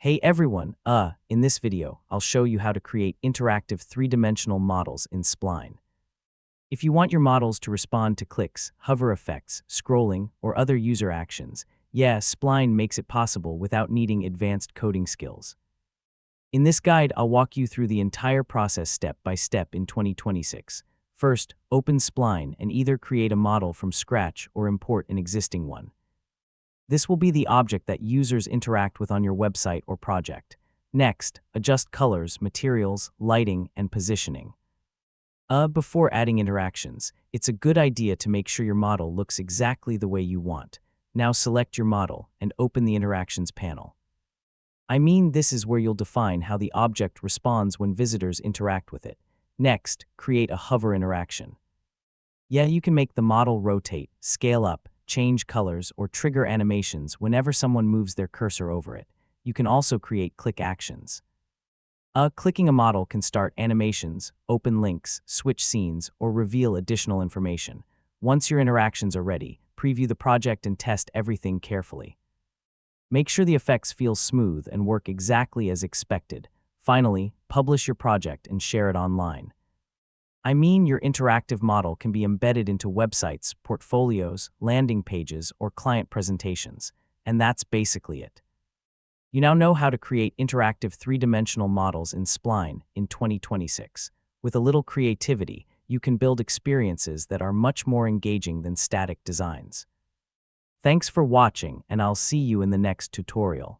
Hey everyone, in this video, I'll show you how to create interactive three-dimensional models in Spline. If you want your models to respond to clicks, hover effects, scrolling, or other user actions, Spline makes it possible without needing advanced coding skills. In this guide, I'll walk you through the entire process step by step in 2026. First, open Spline and either create a model from scratch or import an existing one. This will be the object that users interact with on your website or project. Next, adjust colors, materials, lighting, and positioning. Before adding interactions, it's a good idea to make sure your model looks exactly the way you want. Now select your model and open the Interactions panel. This is where you'll define how the object responds when visitors interact with it. Next, create a hover interaction. You can make the model rotate, scale up, change colors, or trigger animations whenever someone moves their cursor over it. You can also create click actions. Clicking a model can start animations, open links, switch scenes, or reveal additional information. Once your interactions are ready, preview the project and test everything carefully. Make sure the effects feel smooth and work exactly as expected. Finally, publish your project and share it online. Your interactive model can be embedded into websites, portfolios, landing pages, or client presentations. And that's basically it. You now know how to create interactive three-dimensional models in Spline in 2026. With a little creativity, you can build experiences that are much more engaging than static designs. Thanks for watching, and I'll see you in the next tutorial.